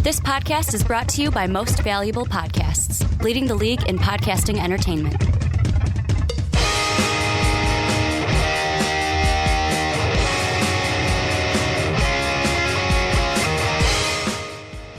This podcast is brought to you by Most Valuable Podcasts, leading the league in podcasting entertainment.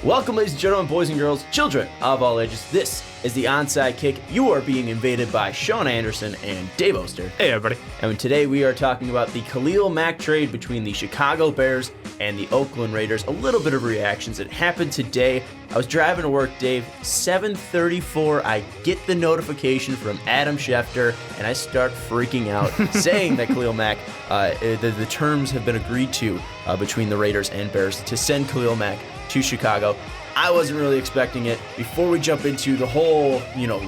Welcome, ladies and gentlemen, boys and girls, children of all ages. This is the Onside Kick. You are being invaded by Sean Anderson and Dave Oster. Hey, everybody. And today we are talking about the Khalil Mack trade between the Chicago Bears and the Oakland Raiders. A little bit of reactions. It happened today. I was driving to work, Dave. 7:34, I get the notification from Adam Schefter, and I start freaking out, saying that Khalil Mack, the terms have been agreed to between the Raiders and Bears to send Khalil Mack to Chicago. I wasn't really expecting it. Before we jump into the whole,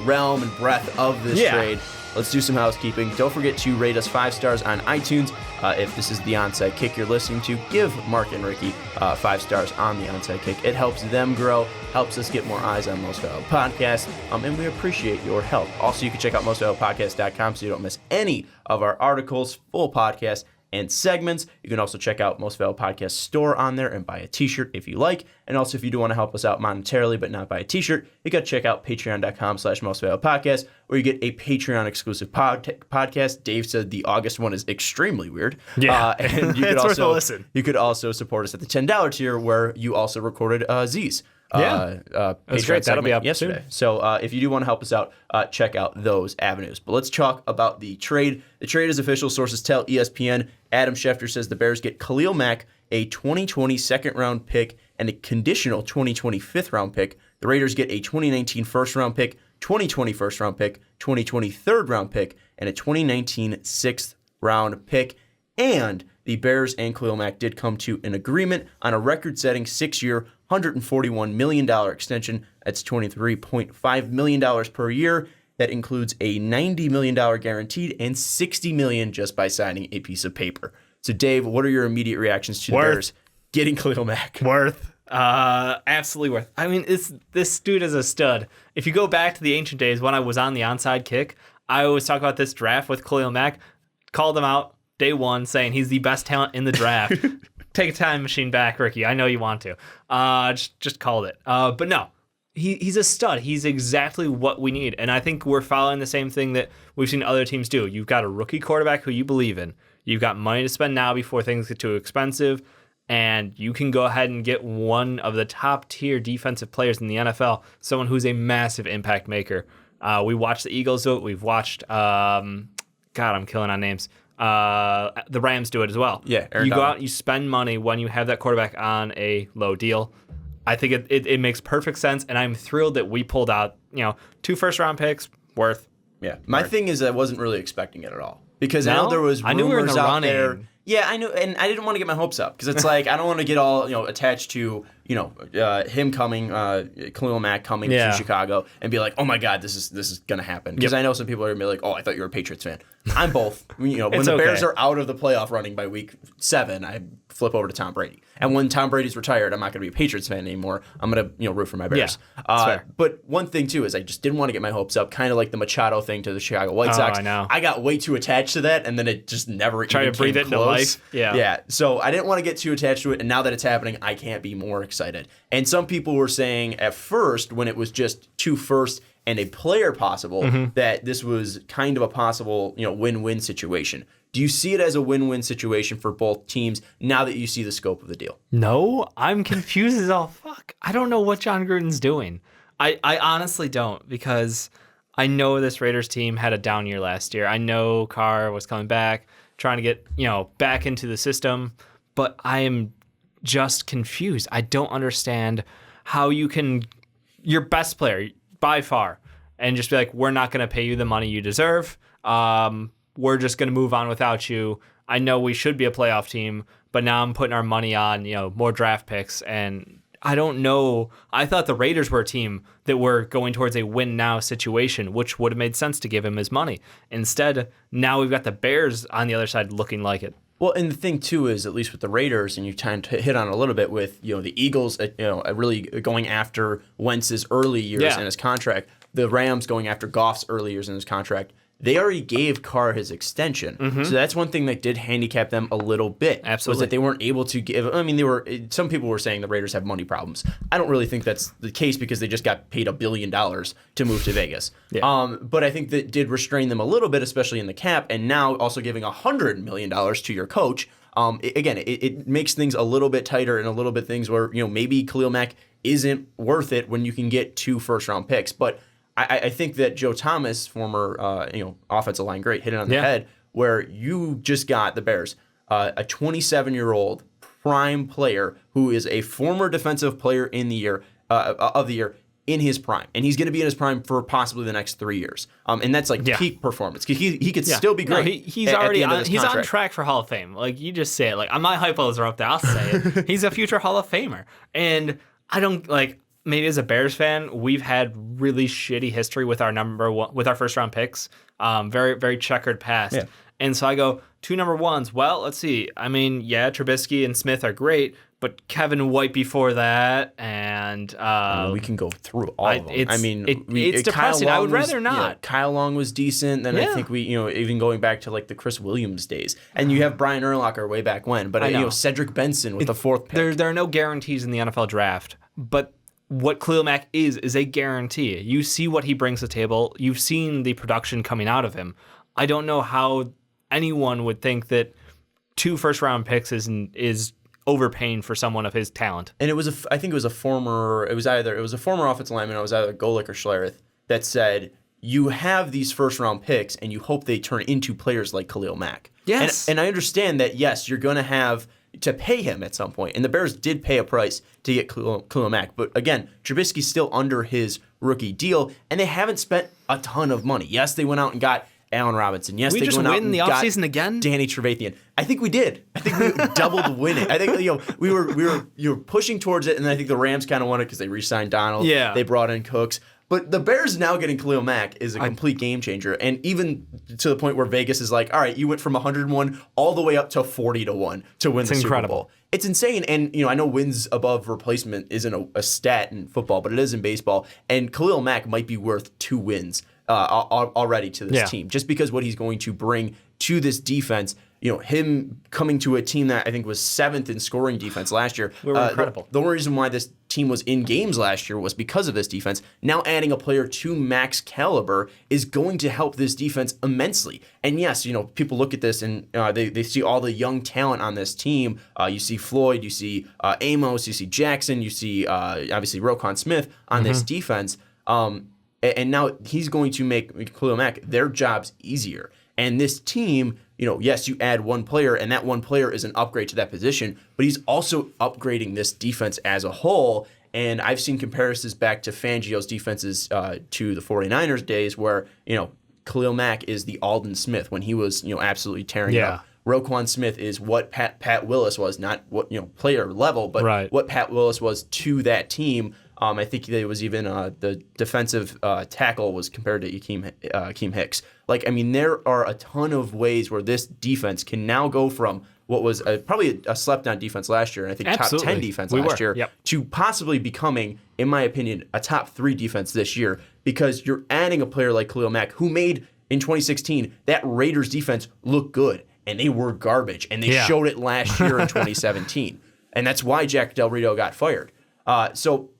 realm and breadth of this trade, let's do some housekeeping. Don't forget to rate us 5 stars on iTunes. If this is the Onside Kick you're listening to, give Mark and Ricky 5 stars on the Onside Kick. It helps them grow, helps us get more eyes on Most Valuable Podcasts, and we appreciate your help. Also, you can check out mostvaluablepodcast.com so you don't miss any of our articles, full podcasts, and segments. You can also check out Most Valuable Podcast store on there and buy a t-shirt if you like. And also, if you do want to help us out monetarily but not buy a t-shirt, you got to check out patreon.com/mostvaluablepodcast, where you get a Patreon exclusive podcast. Dave said the August one is extremely weird. Yeah, and you it's could worth a listen. You could also support us at the $10 tier, where you also recorded Z's. That's great. That'll be up yesterday. soon. So if you do want to help us out, check out those avenues. But let's talk about the trade. The trade is official. Sources tell ESPN. Adam Schefter says the Bears get Khalil Mack, a 2020 second-round pick, and a conditional 2020 fifth-round pick. The Raiders get a 2019 first-round pick, 2020 first-round pick, 2020 third-round pick, and a 2019 sixth-round pick. And the Bears and Khalil Mack did come to an agreement on a record-setting 6-year, $141 million extension. That's $23.5 million per year. That includes a $90 million guaranteed and $60 million just by signing a piece of paper. So, Dave, what are your immediate reactions to the Bears getting Khalil Mack? Absolutely worth. I mean, this dude is a stud. If you go back to the ancient days when I was on the Onside Kick, I always talk about this draft with Khalil Mack, called him out day one saying he's the best talent in the draft. Take a time machine back, Ricky. I know you want to. Just called it. But no, he's a stud. He's exactly what we need. And I think we're following the same thing that we've seen other teams do. You've got a rookie quarterback who you believe in. You've got money to spend now before things get too expensive. And you can go ahead and get one of the top tier defensive players in the NFL, someone who's a massive impact maker. We watched the Eagles do it. We've watched, I'm killing on names. The Rams do it as well. Yeah, you go out, you spend money when you have that quarterback on a low deal. I think it makes perfect sense, and I'm thrilled that we pulled out 2 first-round picks worth. Yeah, my thing is I wasn't really expecting it at all because I know there was rumors I knew we were in the out running. there. Yeah, I knew, and I didn't want to get my hopes up because it's like I don't want to get all attached to him coming, Khalil Mack coming to Chicago and be like, oh my God, this is gonna happen. Because I know some people are gonna be like, oh, I thought you were a Patriots fan. I'm both. When the Bears are out of the playoff running by week 7, I flip over to Tom Brady. And when Tom Brady's retired, I'm not gonna be a Patriots fan anymore. I'm gonna root for my Bears. Yeah, but one thing too is I just didn't want to get my hopes up, kind of like the Machado thing to the Chicago White Sox. I know. I got way too attached to that, and then it just never try even to breathe came it into close. life. Yeah. So I didn't want to get too attached to it, and now that it's happening, I can't be more excited. And some people were saying at first, when it was just 2 firsts and a player possible, that this was kind of a possible, win-win situation. Do you see it as a win-win situation for both teams now that you see the scope of the deal? No, I'm confused as all fuck. I don't know what John Gruden's doing. I honestly don't, because I know this Raiders team had a down year last year. I know Carr was coming back, trying to get, back into the system, but I am just confused. I don't understand how you can, your best player by far, and just be like, we're not going to pay you the money you deserve. We're just going to move on without you. I know we should be a playoff team, but now I'm putting our money on, more draft picks. And I don't know. I thought the Raiders were a team that were going towards a win now situation, which would have made sense to give him his money. Instead, now we've got the Bears on the other side looking like it. Well, and the thing, too, is at least with the Raiders, and you kind of hit on it a little bit with, the Eagles, really going after Wentz's early years in his contract, the Rams going after Goff's early years in his contract. they already gave Carr his extension. So that's one thing that did handicap them a little bit. Absolutely. Was that they weren't able to give. I mean, some people were saying the Raiders have money problems. I don't really think that's the case because they just got paid $1 billion to move to Vegas. But I think that did restrain them a little bit, especially in the cap, and now also giving $100 million to your coach. It makes things a little bit tighter and a little bit things where, maybe Khalil Mack isn't worth it when you can get 2 first-round picks. But I think that Joe Thomas, former offensive line great, hit it on the head, where you just got the Bears, a 27-year-old prime player who is a former defensive player in the year of the year in his prime, and he's going to be in his prime for possibly the next 3 years. And that's peak performance. He could still be great. No, he's already on track for Hall of Fame. Like, you just say it. Like, my hypos are up there. I'll say it. He's a future Hall of Famer, and I don't like. Maybe as a Bears fan, we've had really shitty history with our first round picks. Very, very checkered past. Yeah. And so I go, 2 number ones. Well, let's see. I mean, Trubisky and Smith are great, but Kevin White before that, and we can go through all of them. It's depressing. I would rather not. Kyle Long was decent. Then I think we, even going back to like the Chris Williams days, and you have Brian Urlacher way back when. But Cedric Benson with the 4th pick. There are no guarantees in the NFL draft, but what Khalil Mack is a guarantee. You see what he brings to the table. You've seen the production coming out of him. I don't know how anyone would think that 2 first-round picks is overpaying for someone of his talent. And I think it was a former offensive lineman. It was either Golick or Schlereth that said, you have these first-round picks, and you hope they turn into players like Khalil Mack. Yes. And I understand that, yes, you're going to have to pay him at some point. And the Bears did pay a price to get Khalil Mack. But again, Trubisky's still under his rookie deal, and they haven't spent a ton of money. Yes, they went out and got Allen Robinson. Yes, we they just went out win and the got offseason again? Danny Trevathan. I think we did. I think we doubled winning. I think we were pushing towards it, and I think the Rams kind of won it because they re-signed Donald. Yeah. They brought in Cooks. But the Bears now getting Khalil Mack is a complete game changer, and even to the point where Vegas is like, all right, you went from 101 all the way up to 40-1 to win the Super Bowl. It's insane, and I know wins above replacement isn't a stat in football, but it is in baseball, and Khalil Mack might be worth 2 wins already to this team, just because what he's going to bring to this defense. Him coming to a team that I think was 7th in scoring defense last year. We were incredible. The only reason why this team was in games last year was because of this defense. Now adding a player to Mack's caliber is going to help this defense immensely. And yes, people look at this and they see all the young talent on this team. You see Floyd, you see Amos, you see Jackson, you see obviously Roquan Smith on this defense. And now he's going to make Khalil Mack their jobs easier. And this team, yes, you add one player, and that one player is an upgrade to that position, but he's also upgrading this defense as a whole. And I've seen comparisons back to Fangio's defenses to the 49ers days where, Khalil Mack is the Aldon Smith when he was, absolutely tearing it up. Roquan Smith is what Pat Willis was, not what, player level, but what Pat Willis was to that team. I think it was even the defensive tackle was compared to Akeem Hicks. There are a ton of ways where this defense can now go from what was probably a slept-on defense last year, and I think top 10 defense last year, to possibly becoming, in my opinion, a top 3 defense this year, because you're adding a player like Khalil Mack, who made, in 2016, that Raiders defense look good, and they were garbage, and they showed it last year in 2017. And that's why Jack Del Rio got fired. So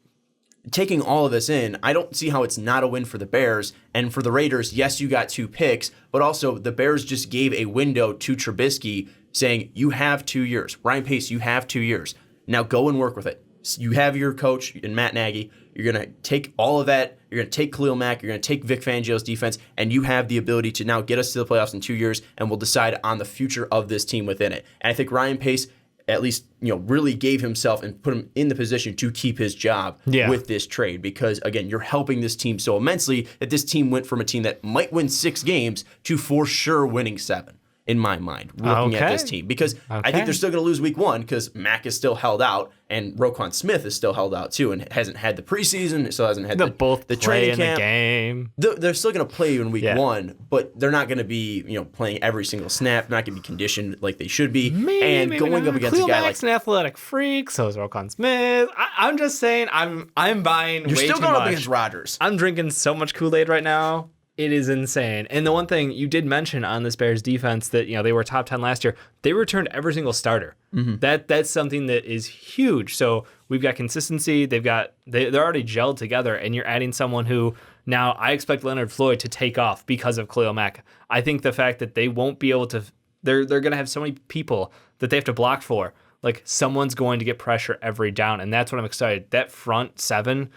taking all of this in, I don't see how it's not a win for the Bears. And for the Raiders, yes, you got 2 picks, but also the Bears just gave a window to Trubisky saying, you have 2 years. Ryan Pace, you have 2 years. Now go and work with it. You have your coach in Matt Nagy. You're going to take all of that. You're going to take Khalil Mack. You're going to take Vic Fangio's defense, and you have the ability to now get us to the playoffs in 2 years, and we'll decide on the future of this team within it. And I think Ryan Pace at least, really gave himself and put him in the position to keep his job with this trade, because again, you're helping this team so immensely that this team went from a team that might win 6 games to for sure winning 7. In my mind, looking at this team, because I think they're still going to lose week 1 because Mack is still held out and Roquan Smith is still held out too and hasn't had the preseason, still hasn't had the training camp. The game. They're still going to play in week 1, but they're not going to be playing every single snap. They're not going to be conditioned like they should be. Maybe going up against a guy Mack's an athletic freak, so is Roquan Smith. I'm just saying, I'm buying. You're way still too going much. up against Rodgers. I'm drinking so much Kool-Aid right now. It is insane. And the one thing you did mention on this Bears defense that, they were top 10 last year, they returned every single starter. That's something that is huge. So we've got consistency. They're already gelled together, and you're adding someone who now I expect Leonard Floyd to take off because of Khalil Mack. I think the fact that they won't be able to, they're going to have so many people that they have to block for. Like, someone's going to get pressure every down, and that's what I'm excited. That front seven,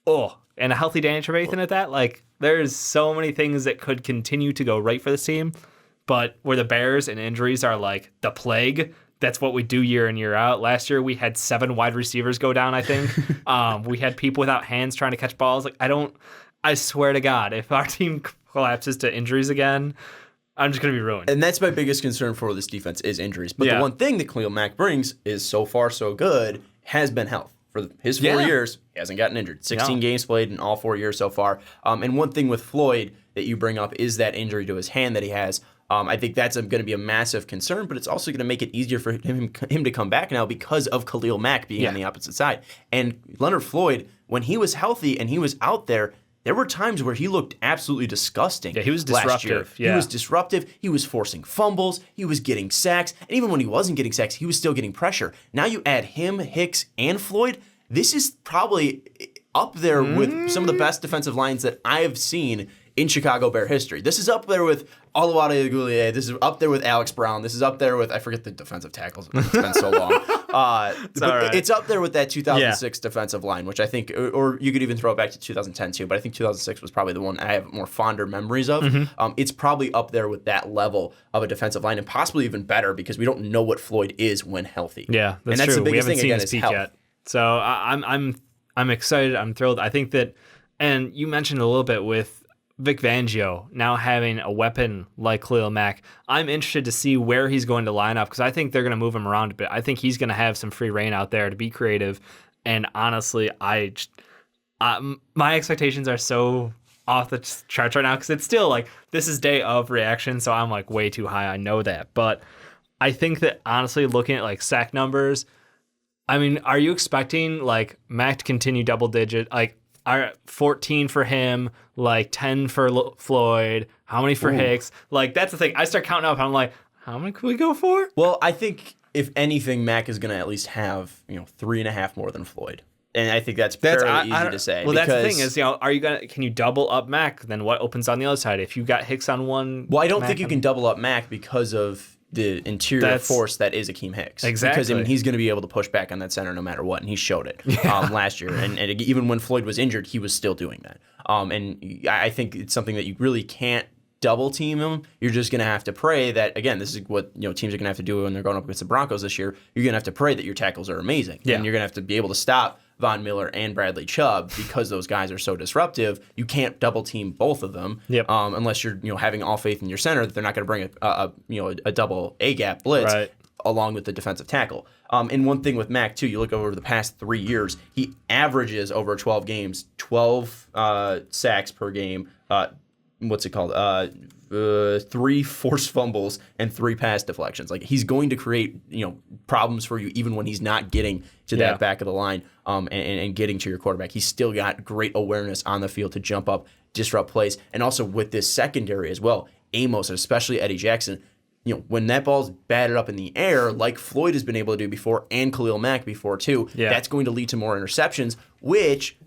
and a healthy Danny Trevathan at that, like, there's so many things that could continue to go right for this team. But where the Bears and injuries are like the plague, that's what we do year in, year out. Last year, we had 7 wide receivers go down, I think. We had people without hands trying to catch balls. Like, I swear to God, if our team collapses to injuries again, I'm just going to be ruined. And that's my biggest concern for this defense is injuries. But the one thing that Khalil Mack brings is so far so good has been health. For his 4 years, he hasn't gotten injured. 16 games played in all 4 years so far. And one thing with Floyd that you bring up is that injury to his hand that he has. I think that's going to be a massive concern, but it's also going to make it easier for him to come back now because of Khalil Mack being on the opposite side. And Leonard Floyd, when he was healthy and he was out there were times where he looked absolutely disgusting. Yeah, he was disruptive. He was disruptive. He was forcing fumbles. He was getting sacks. And even when he wasn't getting sacks, he was still getting pressure. Now you add him, Hicks, and Floyd. This is probably up there with some of the best defensive lines that I have seen in Chicago Bear history. This is up there with Oluwade Ogunleye. This is up there with Alex Brown. This is up there with, I forget the defensive tackles. It's been so long. It's up there with that 2006 defensive line, which I think, or you could even throw it back to 2010 too, but I think 2006 was probably the one I have more fonder memories of. It's probably up there with that level of a defensive line and possibly even better because we don't know what Floyd is when healthy. Yeah, that's true. The biggest thing again is health. Yet. So I'm excited. I'm thrilled. I think that, and you mentioned a little bit with Vic Fangio now having a weapon like Khalil Mack. I'm interested to see where he's going to line up because I think they're going to move him around a bit. I think he's going to have some free reign out there to be creative. And honestly, my expectations are so off the charts right now because it's still like this is day of reaction, so I'm like way too high. I know that, but I think that honestly, looking at like sack numbers. I mean, are you expecting like Mack to continue double digit? Like, are 14 for him, like 10 for Floyd? How many for Hicks? Like, that's the thing. I start counting up. And I'm like, how many can we go for? Well, I think if anything, Mack is going to at least have 3.5 more than Floyd, and I think that's fairly easy to say. Well, that's the thing is, can you double up Mack? Then what opens on the other side? If you got Hicks on one, well, I don't think you can double up Mack because of the interior force that is Akeem Hicks. Exactly. Because he's going to be able to push back on that center no matter what, and he showed it last year. And even when Floyd was injured, he was still doing that. And I think it's something that you really can't double team him. You're just going to have to pray that, again, this is what teams are going to have to do when they're going up against the Broncos this year. You're going to have to pray that your tackles are amazing. Yeah. And you're going to have to be able to stop Von Miller and Bradley Chubb because those guys are so disruptive. You can't double team both of them unless you're having all faith in your center that they're not going to bring a double A gap blitz along with the defensive tackle. And one thing with Mack too, you look over the past 3 years, he averages over 12 games 12 sacks per game. What's it called? 3 forced fumbles and 3 pass deflections. Like, he's going to create problems for you even when he's not getting to that back of the line and getting to your quarterback. He's still got great awareness on the field to jump up, disrupt plays, and also with this secondary as well. Amos, and especially Eddie Jackson, when that ball's batted up in the air, like Floyd has been able to do before and Khalil Mack before too, that's going to lead to more interceptions, which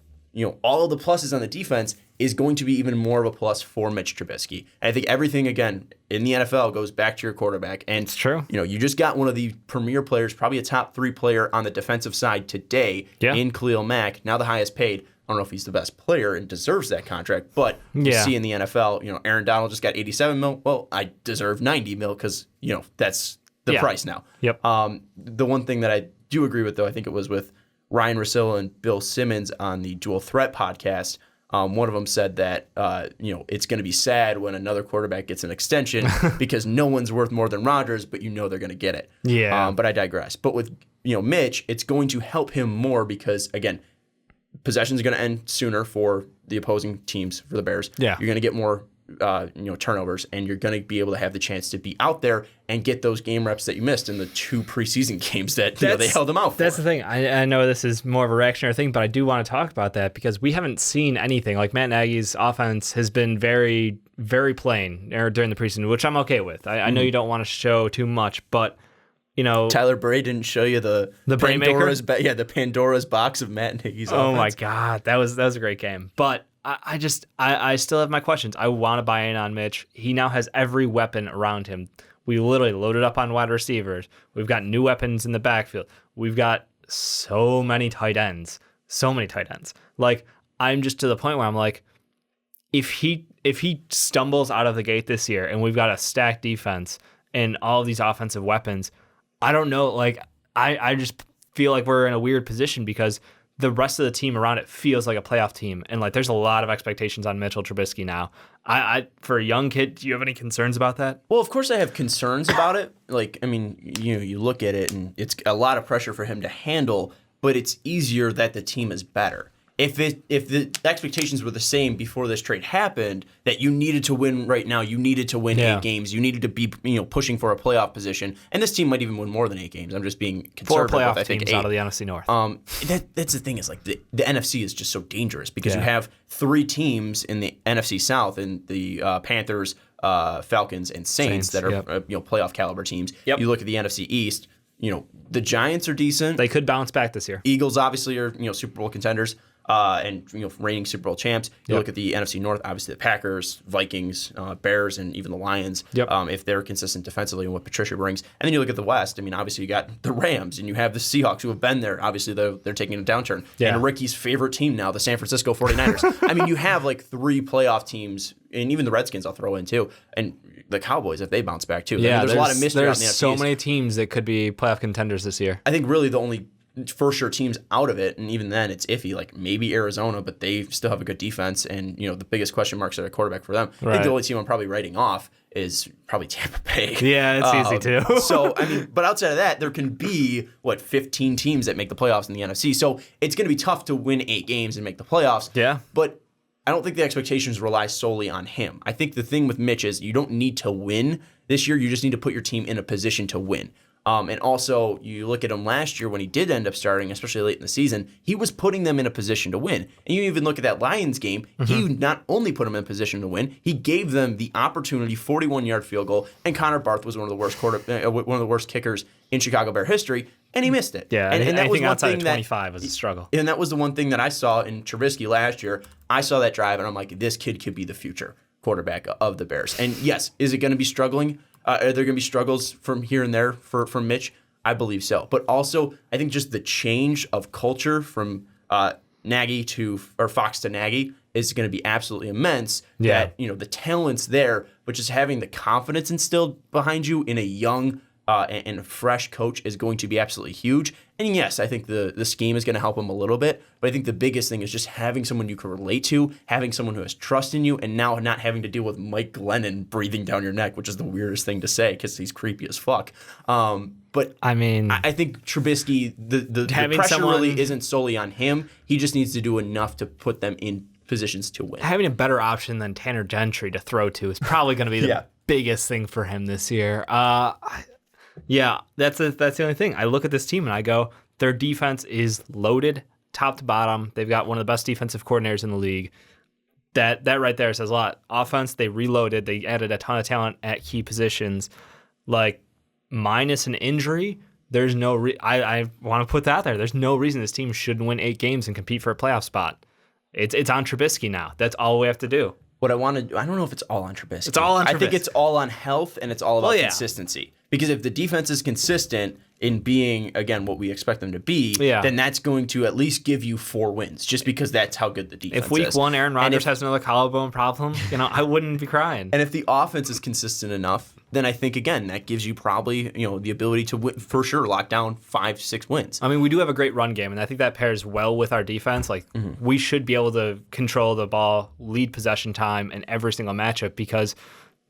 all of the pluses on the defense is going to be even more of a plus for Mitch Trubisky. And I think everything, again, in the NFL goes back to your quarterback. And it's true. You just got one of the premier players, probably a top 3 player on the defensive side today in Khalil Mack, now the highest paid. I don't know if he's the best player and deserves that contract, but you see in the NFL, Aaron Donald just got $87 million. Well, I deserve $90 million because, that's the price now. Yep. The one thing that I do agree with, though, I think it was with Ryan Russillo and Bill Simmons on the Dual Threat podcast. One of them said that it's going to be sad when another quarterback gets an extension because no one's worth more than Rodgers, but they're going to get it. Yeah. But I digress. But with Mitch, it's going to help him more because, again, possession's going to end sooner for the opposing teams, for the Bears. Yeah. You're going to get more turnovers, and you're going to be able to have the chance to be out there and get those game reps that you missed in the 2 preseason games that they held them out for. That's the thing. I know this is more of a reactionary thing, but I do want to talk about that because we haven't seen anything. Like Matt Nagy's offense has been very, very plain during the preseason, which I'm okay with. I know you don't want to show too much, but Tyler Bray didn't show you the Pandora's the Pandora's box of Matt Nagy's offense. Oh my God, that was a great game. But I still have my questions. I want to buy in on Mitch. He now has every weapon around him. We literally loaded up on wide receivers. We've got new weapons in the backfield. We've got so many tight ends. Like, I'm just to the point where I'm like, if he stumbles out of the gate this year and we've got a stacked defense and all of these offensive weapons, I don't know. Like, I just feel like we're in a weird position because the rest of the team around it feels like a playoff team. And like, there's a lot of expectations on Mitchell Trubisky now. For a young kid, do you have any concerns about that? Well, of course I have concerns about it. Like, I mean, you look at it and it's a lot of pressure for him to handle, but it's easier that the team is better. If the expectations were the same before this trade happened, that you needed to win right now, you needed to win 8 games, you needed to be pushing for a playoff position, and this team might even win more than 8 games. I'm just being conservative. 4 playoff with, I think, teams 8. out of the NFC North. That's the thing is like the NFC is just so dangerous because you have 3 teams in the NFC South and the Panthers, Falcons, and Saints that are playoff caliber teams. Yep. You look at the NFC East. The Giants are decent. They could bounce back this year. Eagles obviously are Super Bowl contenders. And reigning Super Bowl champs. You look at the NFC North, obviously the Packers, Vikings, Bears, and even the Lions. Yep. If they're consistent defensively and what Patricia brings, and then you look at the West. I mean, obviously you got the Rams and you have the Seahawks who have been there. Obviously they're taking a downturn. Yeah. And Ricky's favorite team now, the San Francisco 49ers. I mean, you have like 3 playoff teams, and even the Redskins I'll throw in too, and the Cowboys if they bounce back too. Yeah, I mean, there's a lot of mystery out in the NFC. There's so many teams that could be playoff contenders this year. I think really the only for sure teams out of it, and even then it's iffy, like maybe Arizona, but they still have a good defense, and the biggest question marks are at quarterback for them. Right. I think the only team I'm probably writing off is probably Tampa Bay. Yeah, it's easy too. So, I mean, but outside of that, there can be, 15 teams that make the playoffs in the NFC, so it's going to be tough to win 8 games and make the playoffs. Yeah. But I don't think the expectations rely solely on him. I think the thing with Mitch is you don't need to win this year, you just need to put your team in a position to win. And also, you look at him last year when he did end up starting, especially late in the season, he was putting them in a position to win. And you even look at that Lions game, he not only put them in a position to win, he gave them the opportunity, 41-yard field goal, and Connor Barth was one of the worst kickers in Chicago Bear history, and he missed it. Yeah, and that was one outside thing of 25 was a struggle. And that was the one thing that I saw in Trubisky last year. I saw that drive, and I'm like, this kid could be the future quarterback of the Bears. And yes, is it going to be struggling? Are there going to be struggles from here and there for Mitch? I believe so. But also, I think just the change of culture from Nagy or Fox to Nagy is going to be absolutely immense. Yeah. That, the talent's there, but just having the confidence instilled behind you in a young and fresh coach is going to be absolutely huge. And yes, I think the scheme is going to help him a little bit, but I think the biggest thing is just having someone you can relate to, having someone who has trust in you, and now not having to deal with Mike Glennon breathing down your neck, which is the weirdest thing to say because he's creepy as fuck. But I mean, I think Trubisky, the pressure really isn't solely on him. He just needs to do enough to put them in positions to win. Having a better option than Tanner Gentry to throw to is probably going to be the biggest thing for him this year. Yeah, that's the only thing. I look at this team and I go, their defense is loaded top to bottom. They've got one of the best defensive coordinators in the league. That right there says a lot. Offense, they reloaded. They added a ton of talent at key positions. Like, minus an injury, there's no I want to put that there. There's no reason this team shouldn't win 8 games and compete for a playoff spot. It's on Trubisky now. That's all we have to do. What I want to do, I don't know if it's all on Trubisky. It's all on Trubisky. I think it's all on health, and it's all about consistency. Because if the defense is consistent in being, again, what we expect them to be, then that's going to at least give you 4 wins, just because that's how good the defense is. If week 1 Aaron Rodgers has another collarbone problem, I wouldn't be crying. And if the offense is consistent enough, then I think, again, that gives you probably, the ability to win, for sure lock down 5-6 wins. I mean, we do have a great run game, and I think that pairs well with our defense. Like, we should be able to control the ball, lead possession time in every single matchup, because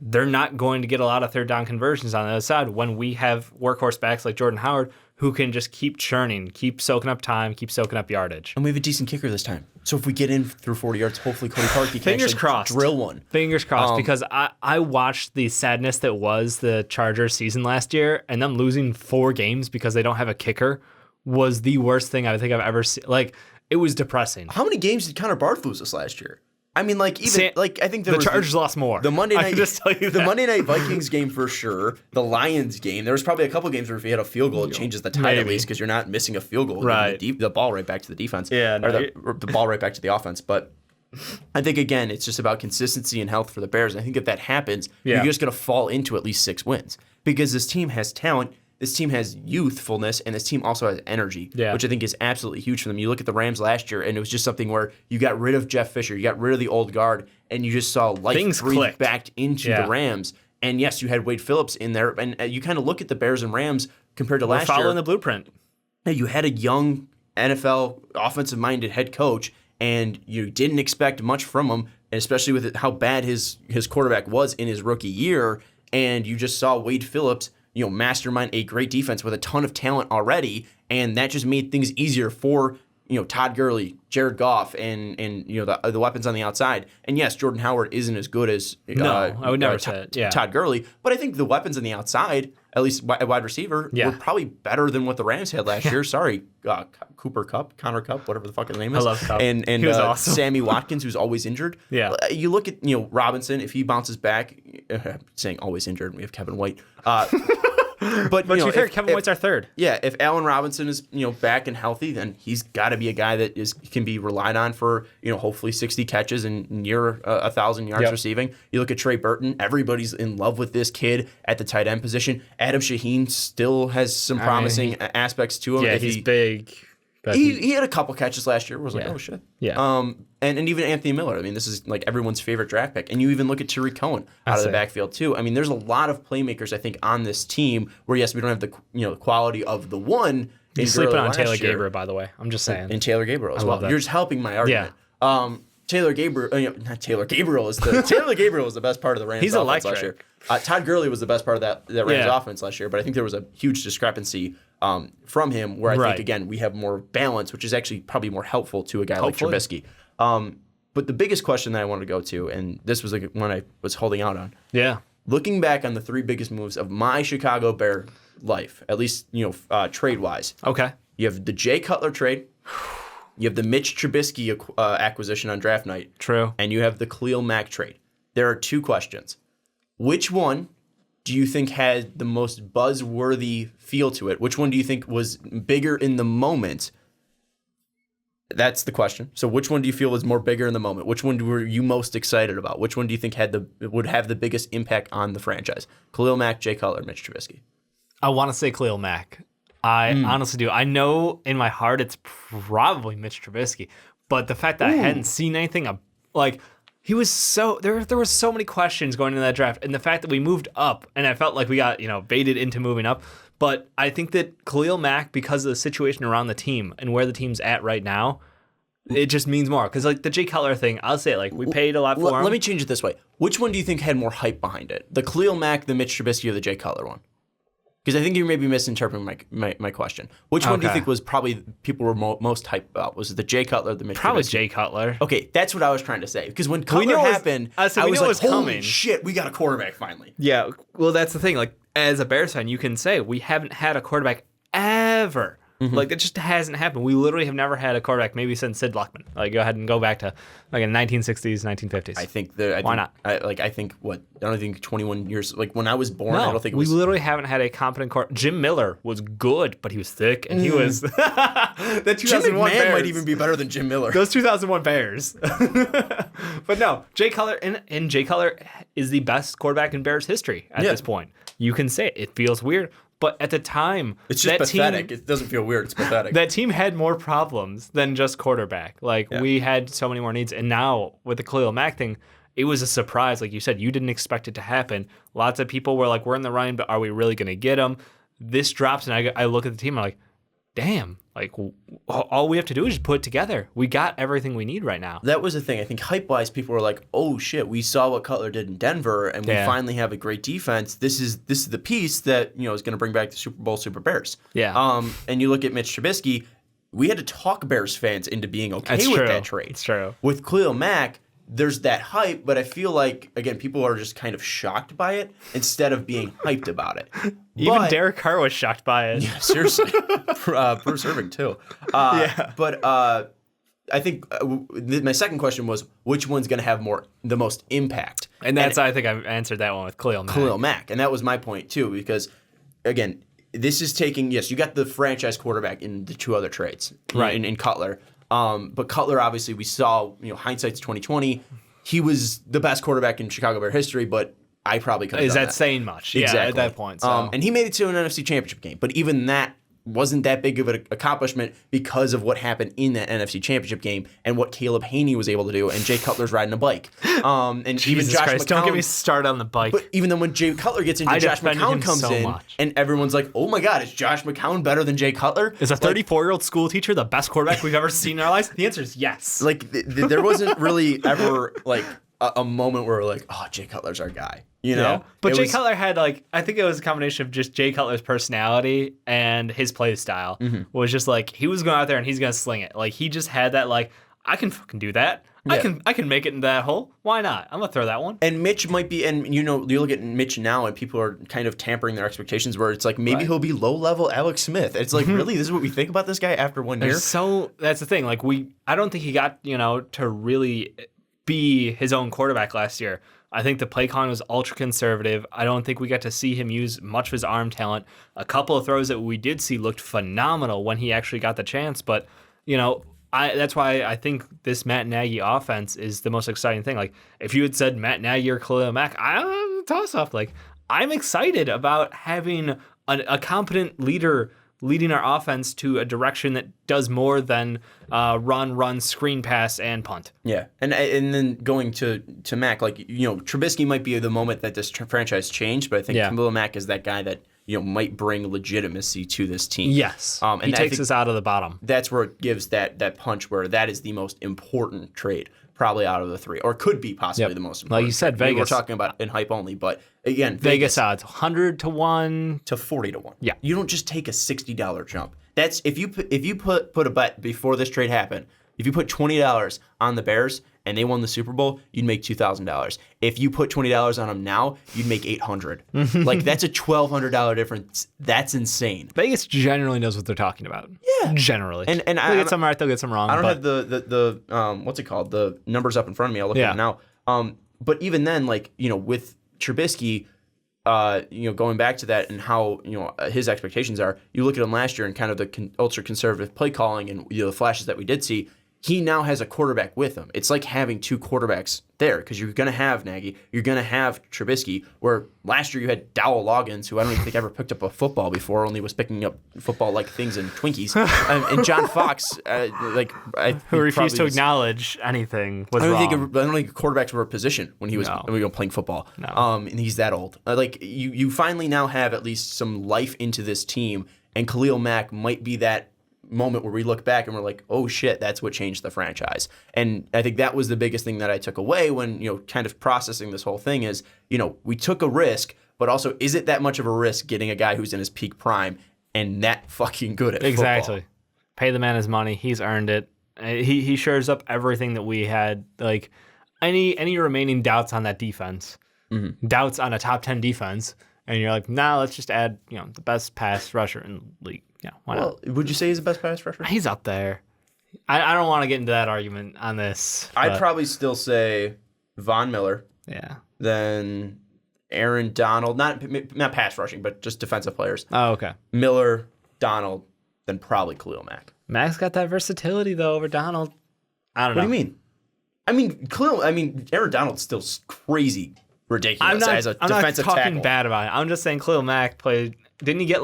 they're not going to get a lot of third down conversions on the other side when we have workhorse backs like Jordan Howard who can just keep churning, keep soaking up time, keep soaking up yardage. And we have a decent kicker this time. So if we get in through 40 yards, hopefully Cody Parkey can Fingers actually crossed. drill one. Fingers crossed, because I watched the sadness that was the Chargers season last year, and them losing 4 games because they don't have a kicker was the worst thing I think I've ever seen. Like, it was depressing. How many games did Connor Barth lose this last year? I mean, like, even like I think the Chargers lost more. The Monday night, I can just tell you the that. Monday night Vikings game for sure. The Lions game. There was probably a couple games where if you had a field goal, it changes the tide at least because you're not missing a field goal. Right. The ball right back to the defense. Yeah, no, or the ball right back to the offense. But I think again, it's just about consistency and health for the Bears. And I think if that happens, you're just going to fall into at least 6 wins because this team has talent. This team has youthfulness, and this team also has energy, which I think is absolutely huge for them. You look at the Rams last year, and it was just something where you got rid of Jeff Fisher, you got rid of the old guard, and you just saw life breathe back into the Rams. And yes, you had Wade Phillips in there, and you kind of look at the Bears and Rams compared to last year. Following the blueprint. You had a young NFL offensive-minded head coach, and you didn't expect much from him, and especially with how bad his quarterback was in his rookie year, and you just saw Wade Phillips mastermind a great defense with a ton of talent already, and that just made things easier for Todd Gurley, Jared Goff, and the weapons on the outside. And yes, Jordan Howard isn't as good as I would never say it. Todd Gurley, but I think the weapons on the outside, at least at wide receiver, were probably better than what the Rams had last year. Sorry, Connor Kupp, whatever the fuck his name is. I love Kupp. And he was awesome. Sammy Watkins, who's always injured. Yeah, you look at Robinson, if he bounces back, saying always injured, we have Kevin White. But to be fair, Kevin White's our third. Yeah, if Allen Robinson is back and healthy, then he's got to be a guy that can be relied on for hopefully 60 catches and near 1,000 yards receiving. You look at Trey Burton; everybody's in love with this kid at the tight end position. Adam Shaheen still has some promising aspects to him. Yeah, he's big. He had a couple catches last year. I was like, oh shit. Yeah. And even Anthony Miller. I mean, this is like everyone's favorite draft pick. And you even look at Tariq Cohen out of the backfield too. I mean, there's a lot of playmakers I think on this team where yes, we don't have the quality of the one. He's sleeping on Taylor Gabriel, by the way. I'm just saying. And Taylor Gabriel as well. That. You're just helping my argument. Yeah. Taylor Gabriel, not Taylor Gabriel is Taylor Gabriel was the best part of the Rams offense last year. Todd Gurley was the best part of that Rams offense last year, but I think there was a huge discrepancy from him where I think again we have more balance, which is actually probably more helpful to a guy like Trubisky. But the biggest question that I wanted to go to, and this was like one I was holding out on. Yeah. Looking back on the 3 biggest moves of my Chicago Bear life, at least trade wise. Okay. You have the Jay Cutler trade. You have the Mitch Trubisky acquisition on draft night. True. And you have the Khalil Mack trade. There are 2 questions. Which one do you think had the most buzzworthy feel to it? Which one do you think was bigger in the moment? That's the question. So which one do you feel was more bigger in the moment? Which one were you most excited about? Which one do you think would have the biggest impact on the franchise? Khalil Mack, Jay Cutler, Mitch Trubisky. I want to say Khalil Mack. I honestly do. I know in my heart it's probably Mitch Trubisky, but the fact that I hadn't seen anything, like he was so there were so many questions going into that draft, and the fact that we moved up, and I felt like we got baited into moving up. But I think that Khalil Mack, because of the situation around the team and where the team's at right now, it just means more. Because like the Jay Cutler thing, I'll say we paid a lot for him. Let me change it this way. Which one do you think had more hype behind it? The Khalil Mack, the Mitch Trubisky, or the Jay Cutler one? Because I think you may be misinterpreting my question. Which one do you think was probably people were most hyped about? Was it the Jay Cutler, the Mitch Probably Trubisky? Jay Cutler. Okay, that's what I was trying to say. Because when Cutler happened, I was like, holy shit, we got a quarterback finally. Yeah, well, that's the thing. Like, as a Bears fan, you can say we haven't had a quarterback ever. Like, it just hasn't happened. We literally have never had a quarterback maybe since Sid Luckman. Like, go ahead and go back to like in the 1960s, 1950s. I think why not? I don't think 21 years. Like when I was born, I don't think we literally haven't had a competent quarterback. Jim Miller was good, but he was thick, and he was. The 2001 Jim McMahon Bears might even be better than Jim Miller. Those 2001 Bears. But no, Jay Cutler and Jay Cutler is the best quarterback in Bears history at this point. You can say it. It feels weird. But at the time, it's just pathetic. It doesn't feel weird. It's pathetic. That team had more problems than just quarterback. Like, we had so many more needs. And now, with the Khalil Mack thing, it was a surprise. Like you said, you didn't expect it to happen. Lots of people were like, we're in the running, but are we really going to get him? This drops, and I look at the team, I'm like, damn, Like, all we have to do is just put it together. We got everything we need right now. That was the thing. I think hype-wise, people were like, "Oh shit, we saw what Cutler did in Denver, and we finally have a great defense. This is the piece that is going to bring back the Super Bowl Super Bears." Yeah. And you look at Mitch Trubisky. We had to talk Bears fans into being okay with that trade. It's true. With Khalil Mack, there's that hype, but I feel like, again, people are just kind of shocked by it instead of being hyped about it. Even Derek Carr was shocked by it. Yeah, seriously. Bruce Irving, too. But I think my second question was, which one's going to have the most impact? And I think I answered that one with Khalil Mack. Khalil Mack. And that was my point, too, because, again, this is taking, yes, you got the franchise quarterback in the two other trades, right? In Cutler. But Cutler, obviously, we saw, hindsight's 2020. He was the best quarterback in Chicago Bear history, but I probably could have done that. Is that saying much? Exactly. Yeah, at that point. So. And he made it to an NFC Championship game, but even that wasn't that big of an accomplishment because of what happened in that NFC Championship game and what Caleb Haney was able to do, and Jay Cutler's riding a bike. And Jesus even Josh Christ, McCown, don't get me started on the bike. But even then when Jay Cutler gets into, Josh McCown comes in, and everyone's like, "Oh my God, is Josh McCown better than Jay Cutler?" Is a 34-year-old school teacher the best quarterback we've ever seen in our lives? The answer is yes. Like there wasn't really ever like a moment where we're like, "Oh, Jay Cutler's our guy." Yeah. But Jay Cutler had I think it was a combination of just Jay Cutler's personality and his play style. Was just like, he was going out there and he's going to sling it. Like, he just had that, I can fucking do that. Yeah. I can make it in that hole. Why not? I'm going to throw that one. And Mitch might be, and you look at Mitch now and people are kind of tampering their expectations where it's like, maybe he'll be low-level Alex Smith. It's like, really? This is what we think about this guy after 1 year? So that's the thing. I don't think he got, to really be his own quarterback last year. I think the play calling was ultra conservative. I don't think we got to see him use much of his arm talent. A couple of throws that we did see looked phenomenal when he actually got the chance. But, that's why I think this Matt Nagy offense is the most exciting thing. Like, if you had said Matt Nagy or Khalil Mack, toss off. I'm excited about having a competent leader leading our offense to a direction that does more than run, screen pass, and punt. Yeah, and then going to Mack, Trubisky might be the moment that this franchise changed, but I think Khalil Mack is that guy that might bring legitimacy to this team. Yes, and he takes us out of the bottom. That's where it gives that punch where that is the most important trade. Probably out of the three, or could be possibly the most important. Like you said, Vegas. We're talking about in hype only, but again, Vegas odds 100 to 1 to 40 to 1. Yeah, you don't just take a $60 jump. That's if you put a bet before this trade happened. If you put $20 on the Bears and they won the Super Bowl, you'd make $2,000. If you put $20 on them now, you'd make $800. Like, that's a $1,200 difference. That's insane. Vegas generally knows what they're talking about. Yeah, generally. And they'll get some right, they'll get some wrong. I don't have the what's it called? The numbers up in front of me. I'll look at it now. But even then, with Trubisky, going back to that and how his expectations are, you look at him last year and kind of the ultra conservative play calling and the flashes that we did see. He now has a quarterback with him. It's like having two quarterbacks there because you're going to have Nagy, you're going to have Trubisky, where last year you had Dowell Loggins, who I don't even think ever picked up a football before, only was picking up football-like things and Twinkies, and John Fox, who refused to acknowledge anything was wrong. I don't think quarterbacks were a position when he was playing football. No. And he's that old. You finally now have at least some life into this team, and Khalil Mack might be that moment where we look back and we're like, oh shit, that's what changed the franchise. And I think that was the biggest thing that I took away when, kind of processing this whole thing is, we took a risk, but also is it that much of a risk getting a guy who's in his peak prime and that fucking good at exactly football? Pay the man his money. He's earned it. He shares up everything that we had. Like, any remaining doubts on that defense, doubts on a top 10 defense, and you're like, nah, let's just add, the best pass rusher in the league. Yeah, why not? Would you say he's the best pass rusher? He's up there. I don't want to get into that argument on this. I'd probably still say Von Miller. Yeah. Then Aaron Donald, not pass rushing, but just defensive players. Oh, okay. Miller, Donald, then probably Khalil Mack. Mack's got that versatility though over Donald. I don't know. What do you mean? Aaron Donald's still crazy ridiculous as a defensive tackle. I'm not talking bad about it. I'm just saying Khalil Mack played. Didn't he get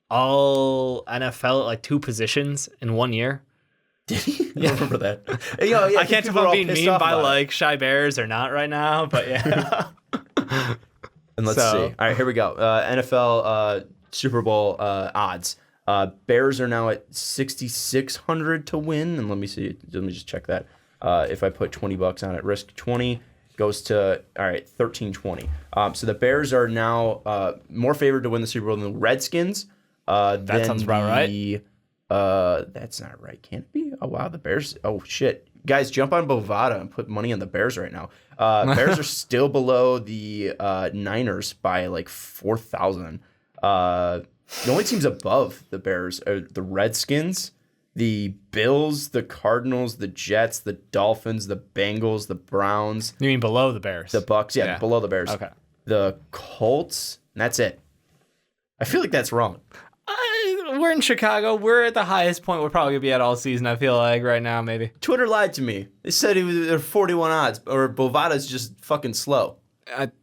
all NFL at 2 positions in 1 year? Did he? I don't remember that. I can't tell if I'm being mean by Shy Bears or not right now, but yeah. And let's see. All right, here we go. NFL Super Bowl odds. Bears are now at 6,600 to win. And let me see. Let me just check that. If I put $20 on it, risk 20 goes to, all right, 1320. So the Bears are now more favored to win the Super Bowl than the Redskins. That sounds about right. That's not right. Can it be? Oh, wow. The Bears. Oh, shit. Guys, jump on Bovada and put money on the Bears right now. Bears are still below the Niners by like 4,000. The only teams above the Bears are the Redskins, the Bills, the Cardinals, the Jets, the Dolphins, the Bengals, the Browns. You mean below the Bears? The Bucks. Yeah, below the Bears. Okay. The Colts. And that's it. I feel like that's wrong. We're in Chicago. We're at the highest point we're probably going to be at all season, I feel like, right now, maybe. Twitter lied to me. They said it was 41 odds, or Bovada's just fucking slow.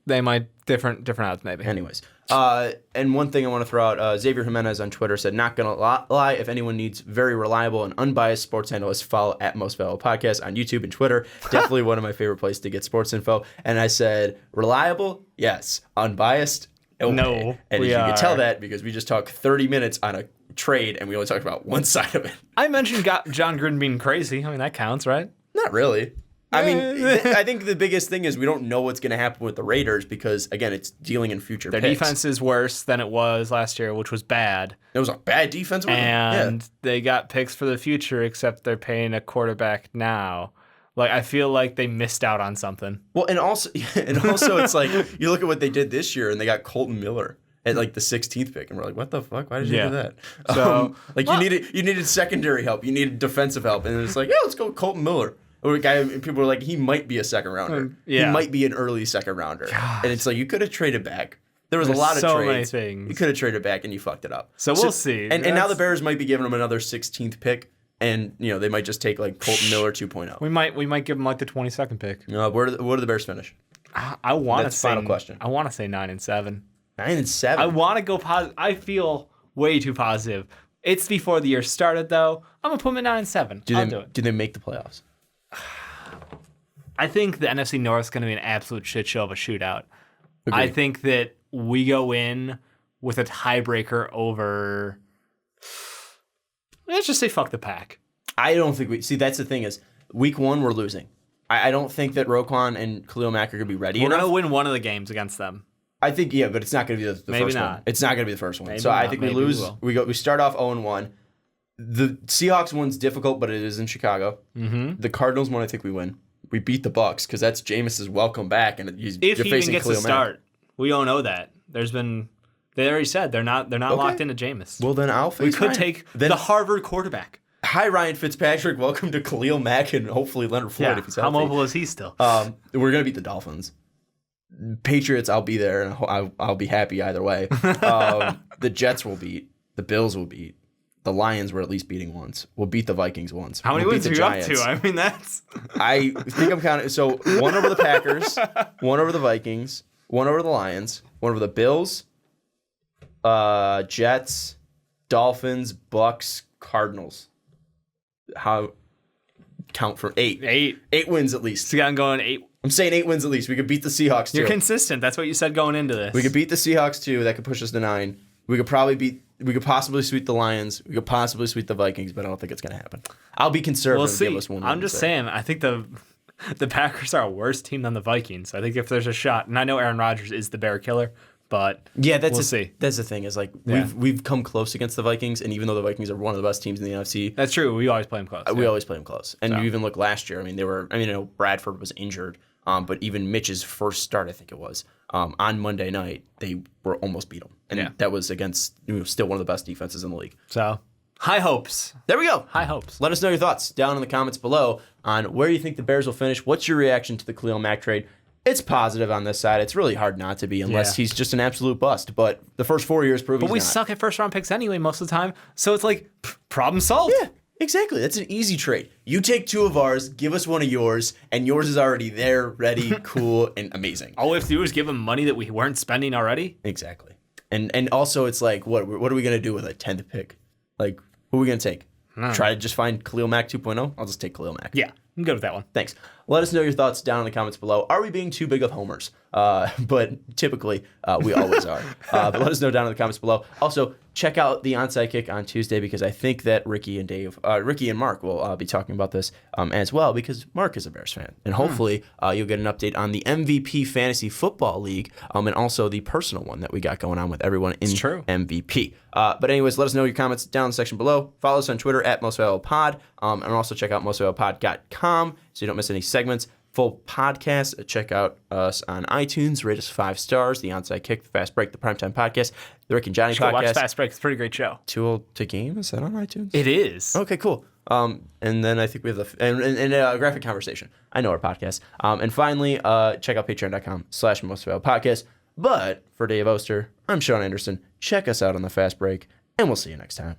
They might different odds, maybe. Anyways. And one thing I want to throw out, Xavier Jimenez on Twitter said, not going to lie, if anyone needs very reliable and unbiased sports analysts, follow at Most Valuable Podcast on YouTube and Twitter. Definitely one of my favorite places to get sports info. And I said, reliable? Yes. Unbiased? No. And you can tell that because we just talked 30 minutes on a trade and we only talked about one side of it. I mentioned John Gruden being crazy. I mean, that counts, right? Not really. I mean, I think the biggest thing is we don't know what's going to happen with the Raiders because, again, it's dealing in future Their picks. defense is worse than it was last year, which was bad. It was a bad defense. And they got picks for the future, except they're paying a quarterback now. Like, I feel like they missed out on something. Well, and also it's like, you look at what they did this year, and they got Colton Miller at like the 16th pick, and we're like, what the fuck? Why did you do that? So, you needed secondary help, you needed defensive help, and it's like, yeah, let's go with Colton Miller. Or a guy, people were like, he might be a second rounder. He might be an early second rounder. Gosh. And it's like, you could have traded back. There's a lot of so trades. many things. You could have traded back, and you fucked it up. So we'll see. And now the Bears might be giving him another 16th pick. And, they might just take, like, Colton Miller 2.0. We might give him, like, the 22nd pick. Where do the Bears finish? I want to say... Final question. I want to say 9-7. 9-7? I want to go positive. I feel way too positive. It's before the year started, though. I'm going to put them at 9-7. I'll do it. Do they make the playoffs? I think the NFC North is going to be an absolute shit show of a shootout. Agreed. I think that we go in with a tiebreaker over... Let's just say fuck the Pack. I don't think we... See, that's the thing is, week one, we're losing. I don't think that Roquan and Khalil Mack are going to be ready enough. We're going to win one of the games against them. I think, yeah, but it's not going to be the Maybe first not. one. It's not going to be the first one. Maybe so not. I think Maybe we lose. we We start off 0-1. The Seahawks one's difficult, but it is in Chicago. Mm-hmm. The Cardinals one, I think we win. We beat the Bucks because that's Jameis's welcome back, and if he even gets a start, we don't know that. They already said they're not locked into Jameis. Well, then I'll face We could Ryan. take the Harvard quarterback. Hi, Ryan Fitzpatrick. Welcome to Khalil Mack and hopefully Leonard Floyd if he's healthy. How mobile is he still? We're gonna beat the Dolphins. Patriots, I'll be there, and I'll be happy either way. The Jets will beat. The Bills will beat. The Lions were at least beating once. We'll beat the Vikings once. How many we'll wins are you up to? I mean, that's... I think I'm counting. So, one over the Packers, one over the Vikings, one over the Lions, one over the Bills, Jets, Dolphins, Bucks, Cardinals. Count for 8. 8 wins at least. So I'm going 8. I'm saying 8 wins at least. We could beat the Seahawks, too. You're consistent. That's what you said going into this. We could beat the Seahawks, too. That could push us to 9. We could possibly sweep the Lions. We could possibly sweep the Vikings, but I don't think it's going to happen. I'll be conservative. We'll see. Give us one I'm just saying, I think the Packers are a worse team than the Vikings. I think if there's a shot, and I know Aaron Rodgers is the bear killer, but we'll see. That's the thing is like we've come close against the Vikings, and even though the Vikings are one of the best teams in the NFC, that's true. We always play them close. We always play them close, and you even look last year. I mean, Bradford was injured, but even Mitch's first start, I think it was on Monday night, they were almost beat them, and that was against still one of the best defenses in the league. So high hopes. There we go. High hopes. Let us know your thoughts down in the comments below on where you think the Bears will finish. What's your reaction to the Khalil Mack trade? It's positive on this side. It's really hard not to be unless he's just an absolute bust. But the first 4 years prove he's not. But we suck at first-round picks anyway most of the time. So it's like, problem solved. Yeah, exactly. That's an easy trade. You take 2 of ours, give us one of yours, and yours is already there, ready, cool, and amazing. All we have to do is give him money that we weren't spending already. Exactly. And also it's like, what are we going to do with a 10th pick? Like, who are we going to take? Try to just find Khalil Mack 2.0? I'll just take Khalil Mack. Yeah, I'm good with that one. Thanks. Let us know your thoughts down in the comments below. Are we being too big of homers? But typically, we always are. But let us know down in the comments below. Also, check out the Onside Kick on Tuesday because I think that Ricky and Mark will be talking about this as well because Mark is a Bears fan. And hopefully you'll get an update on the MVP Fantasy Football League and also the personal one that we got going on with everyone in MVP. But anyways, let us know your comments down in the section below. Follow us on Twitter at MostValuablePod and also check out MostValuablePod.com so you don't miss any segments. Full podcast. Check out us on iTunes. Rate us 5 stars. The Onside Kick, the Fast Break, the Primetime Podcast, the Rick and Johnny podcast. Watch Fast Break. It's a pretty great show. Too Old to Game. Is that on iTunes? It is. Okay, cool. And then I think we have the Graphic Conversation. I know our podcast. And finally, check out patreon.com/MostValuablePodcast. But for Dave Oster, I'm Sean Anderson. Check us out on the Fast Break, and we'll see you next time.